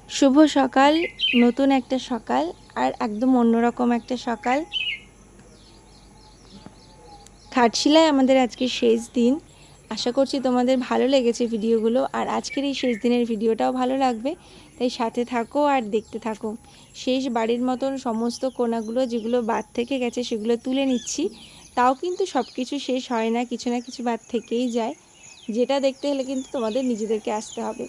শুভ সকাল, নতুন একটা সকাল আর একদম অন্যরকম একটা সকাল। ঘাটশিলায় আমাদের আজকে শেষ দিন। আশা করছি তোমাদের ভালো লেগেছে ভিডিওগুলো, আর আজকের এই শেষ দিনের ভিডিওটাও ভালো লাগবে, তাই সাথে থাকো আর দেখতে থাকো। শেষ বাড়ির মতন সমস্ত কোণাগুলো যেগুলো বাদ থেকে গেছে সেগুলো তুলে নিচ্ছি। তাও কিন্তু সব কিছু শেষ হয় না, কিছু না কিছু বাদ থেকেই যায়। যেটা দেখতে হলে কিন্তু তোমাদের নিজেদেরকে আসতে হবে।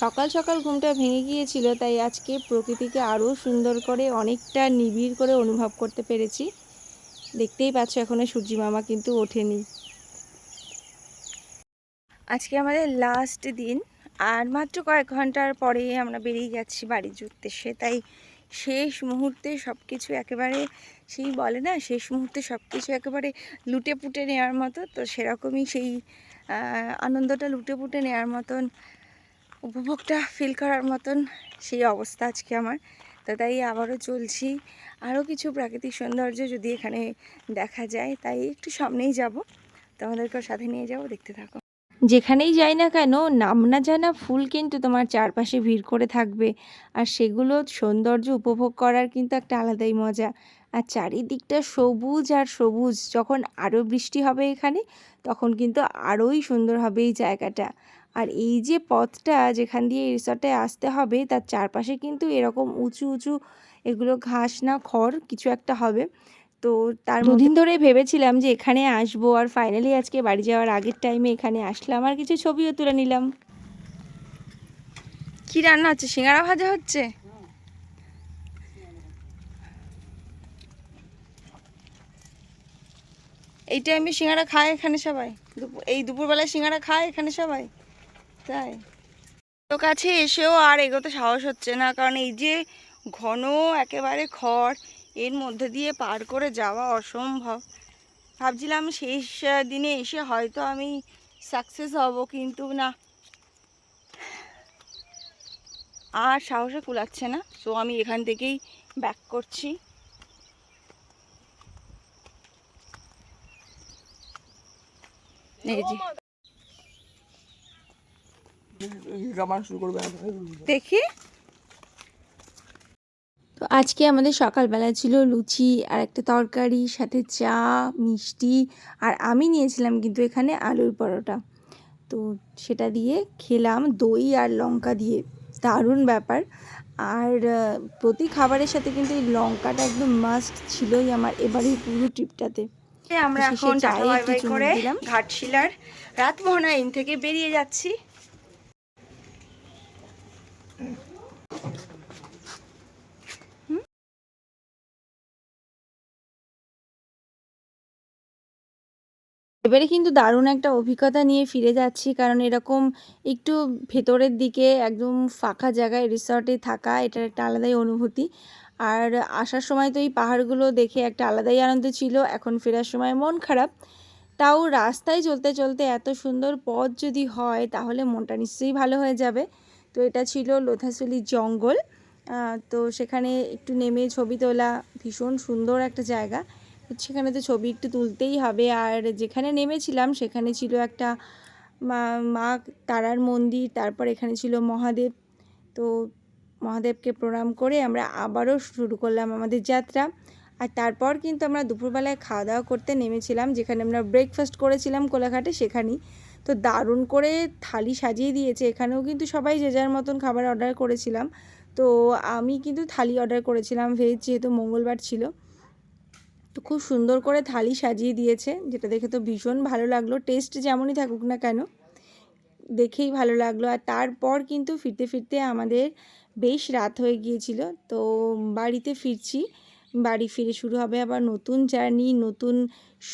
সকাল সকাল ঘুমটা ভেঙে গিয়েছিল, তাই আজকে প্রকৃতিকে আরও সুন্দর করে অনেকটা নিবিড় করে অনুভব করতে পেরেছি। দেখতেই পাচ্ছ এখনও সূর্যি মামা কিন্তু ওঠেনি। আজকে আমাদের লাস্ট দিন, আর মাত্র কয়েক ঘন্টার পরে আমরা বেরিয়ে যাচ্ছি বাড়ির উদ্দেশ্যে। তাই শেষ মুহূর্তে সব কিছু একেবারে, সেই বলে না শেষ মুহূর্তে সব কিছু একেবারে লুটে পুটে নেওয়ার মতো, তো সেরকমই সেই আনন্দটা লুটে পুটে নেওয়ার মতন, উপভোগটা ফিল করার মতন সেই অবস্থা আজকে আমার। তো তাই আবারও চলছি, আরও কিছু প্রাকৃতিক সৌন্দর্য যদি এখানে দেখা যায়, তাই একটু সামনেই যাব, তোমাদেরকেও সাথে নিয়ে যাব, দেখতে থাকো। যেখানেই যাই না কেন, নাম না জানা ফুল কিন্তু তোমার চারপাশে ভিড় করে থাকবে, আর সেগুলো সৌন্দর্য উপভোগ করার কিন্তু একটা আলাদাই মজা। আর চারিদিকটা সবুজ আর সবুজ, যখন আরও বৃষ্টি হবে এখানে, তখন কিন্তু আরোই সুন্দর হবে এই জায়গাটা। আর এই যে পথটা যেখান দিয়ে এই রিসর্টে আসতে হবে, তার চারপাশে কিন্তু এরকম উঁচু উঁচু, এগুলো ঘাস না খড় কিছু একটা হবে। তো তার দুদিন ধরে ভেবেছিলাম যে এখানে আসবো, আর ফাইনালি আজকে বাড়ি যাওয়ার আগের টাইমে এখানে আসলাম, আর কিছু ছবিও তুলে নিলাম। কি রান্না হচ্ছে? সিঙ্গারা ভাজা হচ্ছে। এই টাইমে সিঙ্গারা খায় এখানে সবাই? এই দুপুরবেলায় সিঙ্গারা খায় এখানে সবাই? তাই তো কাছে এসেও আর এগোতে সাহস হচ্ছে না, কারণ এই যে ঘন একেবারে খড়, এর মধ্যে দিয়ে পার করে যাওয়া অসম্ভব। ভাবছিলাম শেষ দিনে এসে হয়তো আমি সাকসেস হব, কিন্তু না, আর সাহসে কুলাচ্ছে না। সো আমি এখান থেকেই ব্যাক করছি। এই যে দেখি, তো আজকে আমাদের সকালবেলা ছিল লুচি আর একটা তরকারি, সাথে চা, মিষ্টি, আর আমি নিয়েছিলাম কিন্তু এখানে আলুর পরোটা। তো সেটা দিয়ে খেলাম দই আর লঙ্কা দিয়ে, দারুণ ব্যাপার। আর প্রতি খাবারের সাথে কিন্তু এই লঙ্কাটা একদম মাস্ট ছিলই আমার এবারের পুরো ট্রিপটাতে। আমরা এখন টাটা বাই বাই করে ঘাটশিলার রাতমোহনা ইন থেকে বেরিয়ে যাচ্ছি। এবারে কিন্তু দারুণ একটা অভিজ্ঞতা নিয়ে ফিরে যাচ্ছি, কারণ এরকম একটু ভেতরের দিকে একদম ফাঁকা জায়গায় রিসর্টে থাকা, এটার একটা আলাদাই অনুভূতি। আর আসার সময় তো এই পাহাড়গুলো দেখে একটা আলাদাই আনন্দ ছিল, এখন ফেরার সময় মন খারাপ। তাও রাস্তায় চলতে চলতে এত সুন্দর পথ যদি হয়, তাহলে মনটা নিশ্চয়ই ভালো হয়ে যাবে। তো এটা ছিল লোথাশুলি জঙ্গল। তো সেখানে একটু নেমে ছবি তোলা, ভীষণ সুন্দর একটা জায়গা। সেখানে তো ছবি একটু তুলতেই হবে। আর যেখানে নেমেছিলাম সেখানে ছিল একটা মা তারার মন্দির, তারপর এখানে ছিল মহাদেব। তো মহাদেবকে প্রণাম করে আমরা আবারও শুরু করলাম আমাদের যাত্রা। আর তারপর কিন্তু আমরা দুপুরবেলায় খাওয়া দাওয়া করতে নেমেছিলাম, যেখানে আমরা ব্রেকফাস্ট করেছিলাম কোলাঘাটে, সেখানেই। তো দারুণ করে থালি সাজিয়ে দিয়েছে এখানেও, কিন্তু সবাই যে যার মতন খাবার অর্ডার করেছিলাম। তো আমি কিন্তু থালি অর্ডার করেছিলাম ভেজ, যেহেতু মঙ্গলবার ছিল। তো খুব সুন্দর করে থালি সাজিয়ে দিয়েছে, যেটা দেখে তো ভীষণ ভালো লাগলো। টেস্ট যেমনই থাকুক না কেন, দেখেই ভালো লাগলো। আর তারপর কিন্তু ফিরতে ফিরতে আমাদের বেশ রাত হয়ে গিয়েছিল, তো বাড়িতে ফিরছি। বাড়ি ফিরে শুরু হবে আবার নতুন জার্নি, নতুন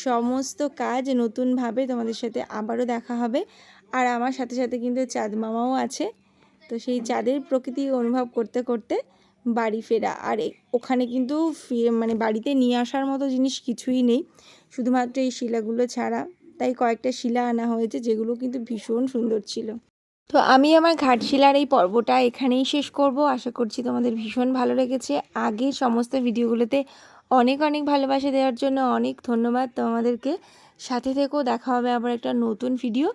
সমস্ত কাজ, নতুনভাবে তোমাদের সাথে আবারও দেখা হবে। আর আমার সাথে সাথে কিন্তু চাঁদ মামাও আছে। তো সেই চাঁদের প্রকৃতি অনুভব করতে করতে বাড়ি ফেরা। আর ওখানে কিন্তু মানে বাড়িতে নিয়ে আসার মতো জিনিস কিছুই নেই, শুধুমাত্র এই শিলাগুলো ছাড়া। তাই কয়েকটা শিলা আনা হয়েছে, যেগুলো কিন্তু ভীষণ সুন্দর ছিল। তো আমি আমার ঘাটশিলার এই পর্বটা এখানেই শেষ করব। আশা করছি তোমাদের ভীষণ ভালো লেগেছে। আগে সমস্ত ভিডিওগুলোতে অনেক অনেক ভালোবাসা দেওয়ার জন্য অনেক ধন্যবাদ তোমাদেরকে। সাথে থেকেও দেখা হবে আবার একটা নতুন ভিডিও,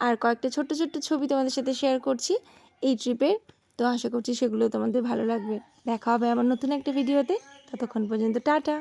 আর কয়েকটা ছোট্ট ছোট্ট ছবি তোমাদের সাথে শেয়ার করছি এই ট্রিপের। তো আশা করছি সেগুলো তোমাদের ভালো লাগবে। দেখা হবে আবার নতুন একটা ভিডিওতে। ততক্ষণ পর্যন্ত টাটা।